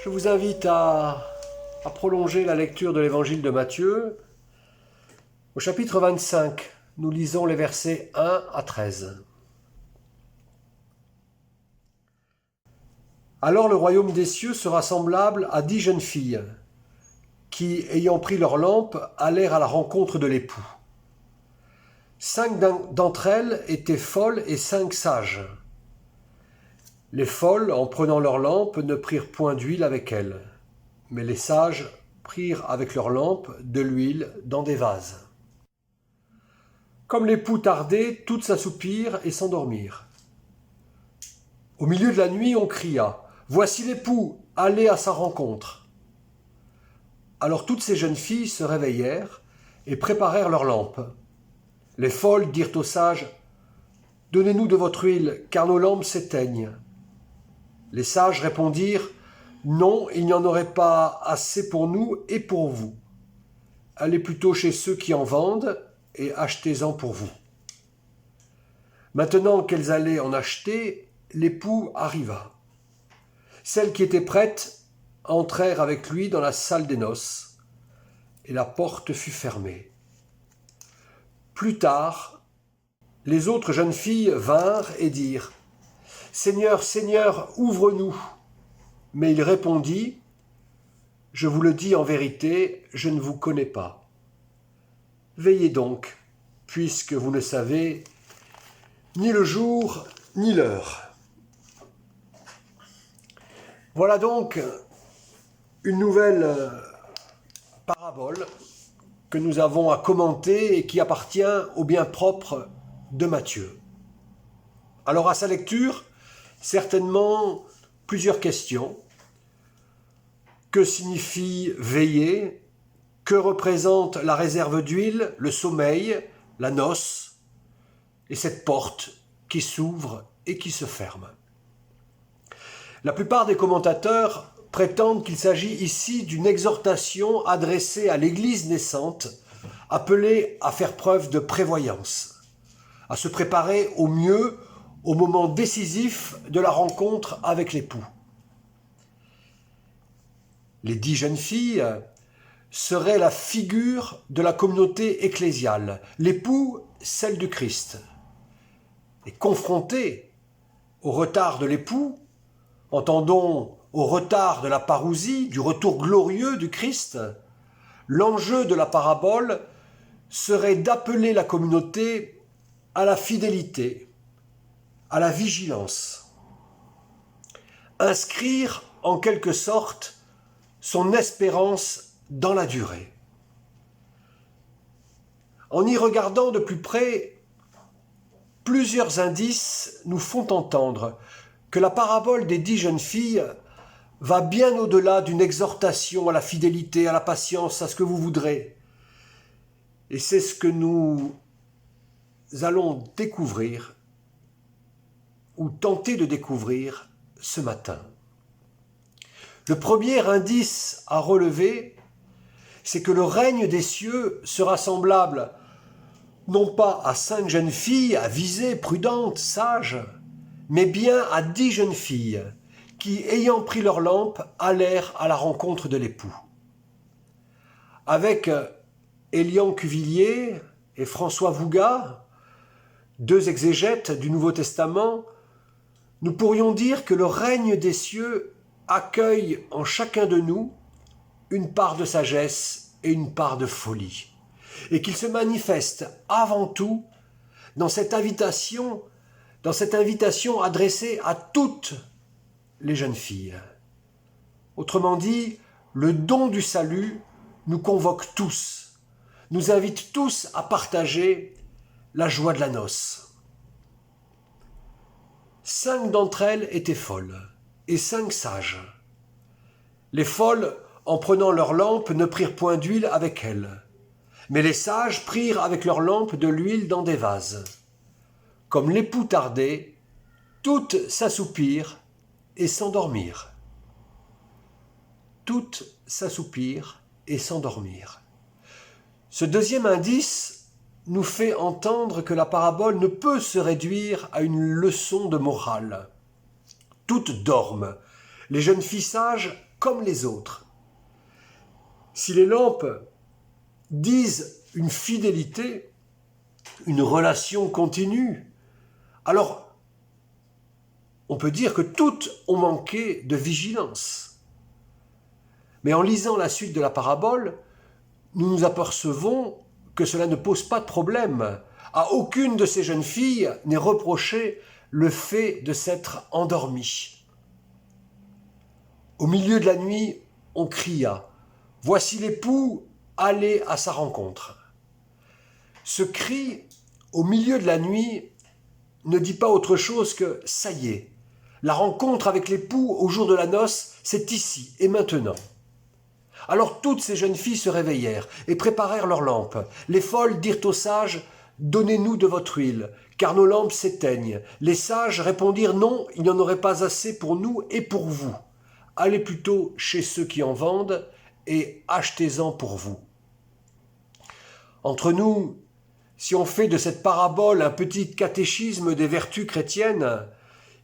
Je vous invite à prolonger la lecture de l'évangile de Matthieu. Au chapitre 25, nous lisons les versets 1 à 13. Alors le royaume des cieux sera semblable à 10 jeunes filles qui, ayant pris leur lampe, allèrent à la rencontre de l'époux. 5 d'entre elles étaient folles et 5 sages. Les folles, en prenant leur lampe, ne prirent point d'huile avec elles, mais les sages prirent avec leur lampe de l'huile dans des vases. Comme l'époux tardait, toutes s'assoupirent et s'endormirent. Au milieu de la nuit, on cria « Voici l'époux, allez à sa rencontre !» Alors toutes ces jeunes filles se réveillèrent et préparèrent leurs lampes. Les folles dirent aux sages « Donnez-nous de votre huile, car nos lampes s'éteignent. » Les sages répondirent « Non, il n'y en aurait pas assez pour nous et pour vous. Allez plutôt chez ceux qui en vendent et achetez-en pour vous. » Maintenant qu'elles allaient en acheter, l'époux arriva. Celles qui étaient prêtes entrèrent avec lui dans la salle des noces, et la porte fut fermée. Plus tard, les autres jeunes filles vinrent et dirent « Seigneur, Seigneur, ouvre-nous !» Mais il répondit « Je vous le dis en vérité, je ne vous connais pas. Veillez donc, puisque vous ne savez ni le jour ni l'heure. » Voilà donc une nouvelle parabole que nous avons à commenter et qui appartient au bien propre de Matthieu. Alors à sa lecture, certainement plusieurs questions. Que signifie veiller? Que représente la réserve d'huile, le sommeil, la noce et cette porte qui s'ouvre et qui se ferme? La plupart des commentateurs prétendent qu'il s'agit ici d'une exhortation adressée à l'Église naissante, appelée à faire preuve de prévoyance, à se préparer au mieux au moment décisif de la rencontre avec l'époux. Les 10 jeunes filles seraient la figure de la communauté ecclésiale, l'époux, celle du Christ. Et confrontées au retard de l'époux, entendons au retard de la parousie, du retour glorieux du Christ, l'enjeu de la parabole serait d'appeler la communauté à la fidélité, à la vigilance. Inscrire en quelque sorte son espérance dans la durée. En y regardant de plus près, plusieurs indices nous font entendre que la parabole des 10 jeunes filles va bien au-delà d'une exhortation à la fidélité, à la patience, à ce que vous voudrez. Et c'est ce que nous allons découvrir ou tenter de découvrir ce matin. Le premier indice à relever, c'est que le règne des cieux sera semblable non pas à 5 jeunes filles avisées, prudentes, sages, mais bien à 10 jeunes filles qui, ayant pris leur lampe, allèrent à la rencontre de l'époux. Avec Élian Cuvillier et François Vougat, 2 exégètes du Nouveau Testament, nous pourrions dire que le règne des cieux accueille en chacun de nous une part de sagesse et une part de folie, et qu'il se manifeste avant tout dans cette invitation adressée à toutes les jeunes filles. Autrement dit, le don du salut nous convoque tous, nous invite tous à partager la joie de la noce. 5 d'entre elles étaient folles et 5 sages. Les folles, en prenant leur lampe, ne prirent point d'huile avec elles, mais les sages prirent avec leur lampe de l'huile dans des vases. Comme l'époux tardait, toutes s'assoupirent et s'endormirent. Toutes s'assoupirent et s'endormirent. Ce deuxième indice nous fait entendre que la parabole ne peut se réduire à une leçon de morale. Toutes dorment, les jeunes filles sages comme les autres. Si les lampes disent une fidélité, une relation continue, alors on peut dire que toutes ont manqué de vigilance. Mais en lisant la suite de la parabole, nous nous apercevons que cela ne pose pas de problème. À aucune de ces jeunes filles n'est reproché le fait de s'être endormie. Au milieu de la nuit, on cria « Voici l'époux, allez à sa rencontre ». Ce cri, au milieu de la nuit, ne dit pas autre chose que « ça y est, la rencontre avec l'époux au jour de la noce, c'est ici et maintenant ». Alors toutes ces jeunes filles se réveillèrent et préparèrent leurs lampes. Les folles dirent aux sages « Donnez-nous de votre huile, car nos lampes s'éteignent. » Les sages répondirent « Non, il n'y en aurait pas assez pour nous et pour vous. Allez plutôt chez ceux qui en vendent et achetez-en pour vous. » Entre nous, si on fait de cette parabole un petit catéchisme des vertus chrétiennes,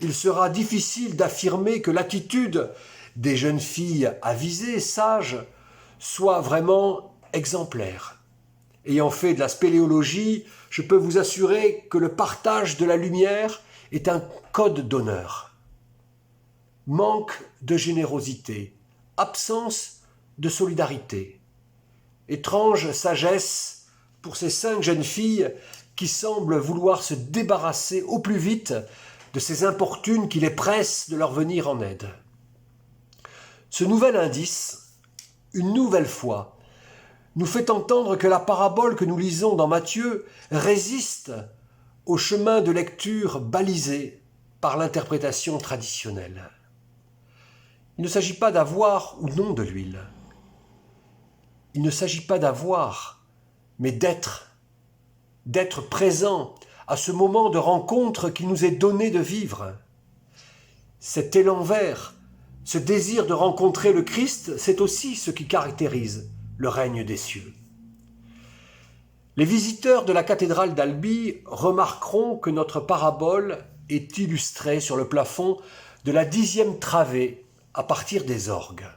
il sera difficile d'affirmer que l'attitude des jeunes filles avisées, sages, soit vraiment exemplaire. Ayant fait de la spéléologie, je peux vous assurer que le partage de la lumière est un code d'honneur. Manque de générosité, absence de solidarité. Étrange sagesse pour ces 5 jeunes filles qui semblent vouloir se débarrasser au plus vite de ces importunes qui les pressent de leur venir en aide. Ce nouvel indice, une nouvelle fois, nous fait entendre que la parabole que nous lisons dans Matthieu résiste au chemin de lecture balisé par l'interprétation traditionnelle. Il ne s'agit pas d'avoir ou non de l'huile. Il ne s'agit pas d'avoir, mais d'être présent à ce moment de rencontre qu'il nous est donné de vivre. Cet élan vert, ce désir de rencontrer le Christ, c'est aussi ce qui caractérise le règne des cieux. Les visiteurs de la cathédrale d'Albi remarqueront que notre parabole est illustrée sur le plafond de la 10e travée à partir des orgues.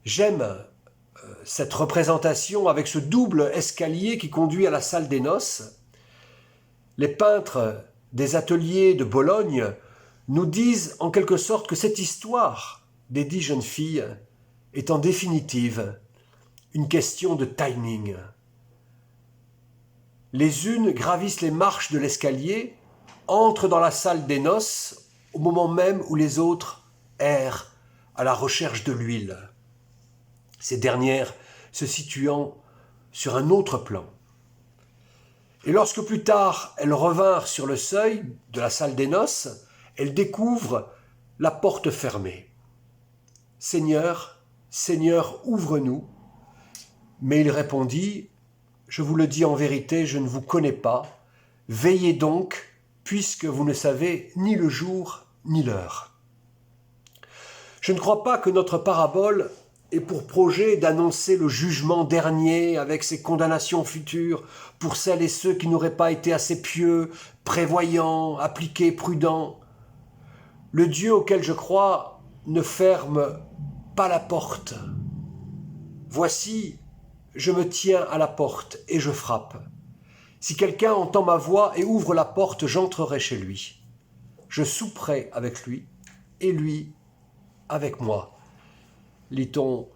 J'aime cette représentation avec ce double escalier qui conduit à la salle des noces. Les peintres des ateliers de Bologne nous disent en quelque sorte que cette histoire des 10 jeunes filles est en définitive une question de timing. Les unes gravissent les marches de l'escalier, entrent dans la salle des noces au moment même où les autres errent à la recherche de l'huile, ces dernières se situant sur un autre plan. Et lorsque plus tard elles revinrent sur le seuil de la salle des noces, elles découvrent la porte fermée. « Seigneur, Seigneur, ouvre-nous. » Mais il répondit, « Je vous le dis en vérité, je ne vous connais pas. Veillez donc, puisque vous ne savez ni le jour ni l'heure. » Je ne crois pas que notre parabole ait pour projet d'annoncer le jugement dernier avec ses condamnations futures pour celles et ceux qui n'auraient pas été assez pieux, prévoyants, appliqués, prudents. Le Dieu auquel je crois ne ferme pas la porte. Voici, je me tiens à la porte et je frappe. Si quelqu'un entend ma voix et ouvre la porte, j'entrerai chez lui. Je souperai avec lui et lui avec moi. Lit-on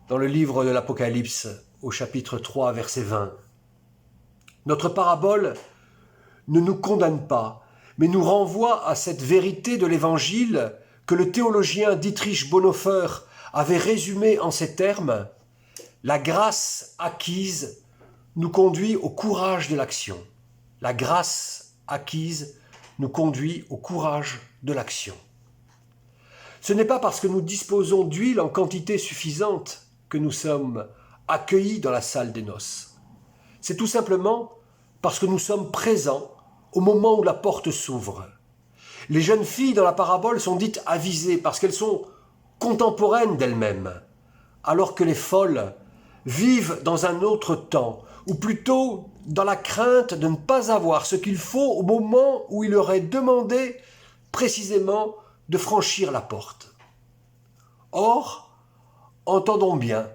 dans le livre de l'Apocalypse au chapitre 3, verset 20. Notre parabole ne nous condamne pas, mais nous renvoie à cette vérité de l'Évangile que le théologien Dietrich Bonhoeffer avait résumé en ces termes : la grâce acquise nous conduit au courage de l'action. La grâce acquise nous conduit au courage de l'action. Ce n'est pas parce que nous disposons d'huile en quantité suffisante que nous sommes accueillis dans la salle des noces. C'est tout simplement parce que nous sommes présents au moment où la porte s'ouvre. Les jeunes filles dans la parabole sont dites avisées parce qu'elles sont contemporaines d'elles-mêmes, alors que les folles vivent dans un autre temps, ou plutôt dans la crainte de ne pas avoir ce qu'il faut au moment où il leur est demandé précisément de franchir la porte. Or, entendons bien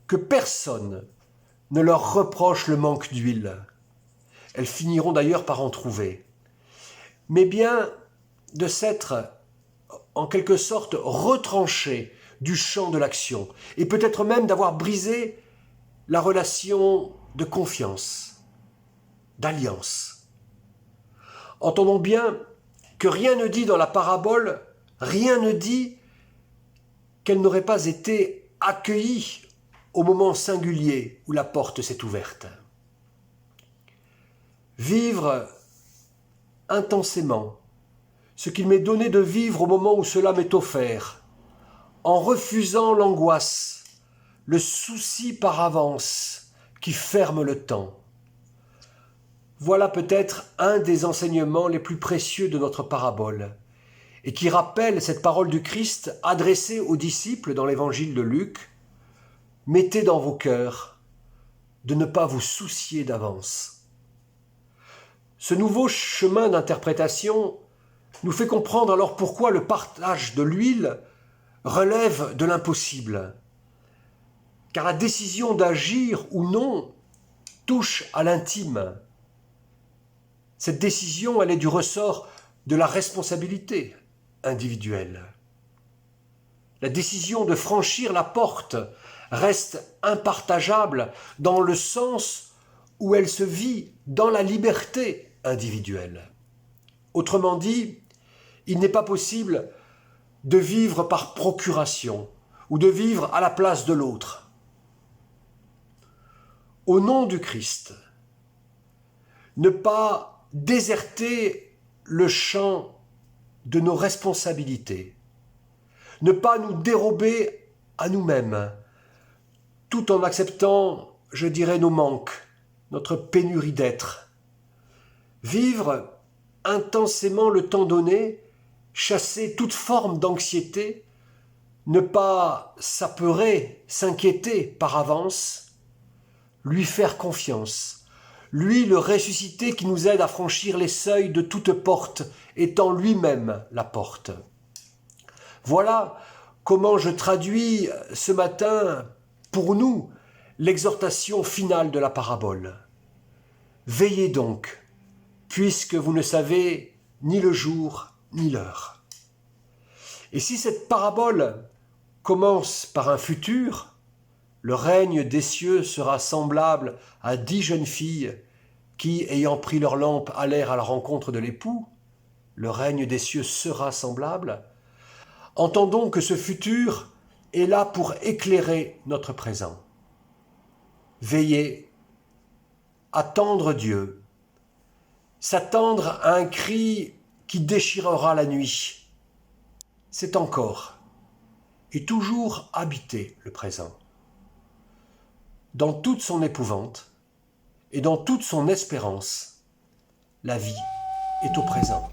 que personne ne leur reproche le manque d'huile. Elles finiront d'ailleurs par en trouver. Mais bien de s'être en quelque sorte retranchées du champ de l'action, et peut-être même d'avoir brisé la relation de confiance, d'alliance. Entendons bien que rien ne dit dans la parabole, rien ne dit qu'elle n'aurait pas été accueillie au moment singulier où la porte s'est ouverte. Vivre intensément ce qu'il m'est donné de vivre au moment où cela m'est offert, en refusant l'angoisse, le souci par avance qui ferme le temps. Voilà peut-être un des enseignements les plus précieux de notre parabole, et qui rappelle cette parole du Christ adressée aux disciples dans l'évangile de Luc. Mettez dans vos cœurs de ne pas vous soucier d'avance. Ce nouveau chemin d'interprétation nous fait comprendre alors pourquoi le partage de l'huile relève de l'impossible. Car la décision d'agir ou non touche à l'intime. Cette décision, elle est du ressort de la responsabilité individuelle. La décision de franchir la porte reste impartageable dans le sens où elle se vit dans la liberté individuelle. Autrement dit, il n'est pas possible de vivre par procuration ou de vivre à la place de l'autre. Au nom du Christ, ne pas déserter le champ de nos responsabilités, ne pas nous dérober à nous-mêmes, tout en acceptant, je dirais, nos manques, notre pénurie d'être. Vivre intensément le temps donné, chasser toute forme d'anxiété, ne pas s'apeurer, s'inquiéter par avance, lui faire confiance, lui le ressuscité qui nous aide à franchir les seuils de toute porte, étant lui-même la porte. Voilà comment je traduis ce matin, pour nous, l'exhortation finale de la parabole. Veillez donc, puisque vous ne savez ni le jour ni l'heure. Et si cette parabole commence par un futur, le règne des cieux sera semblable à 10 jeunes filles qui, ayant pris leur lampe, allèrent à la rencontre de l'époux. Le règne des cieux sera semblable. Entendons que ce futur est là pour éclairer notre présent. Veiller, attendre Dieu, s'attendre à un cri qui déchirera la nuit. C'est encore et toujours habiter le présent. Dans toute son épouvante et dans toute son espérance, la vie est au présent.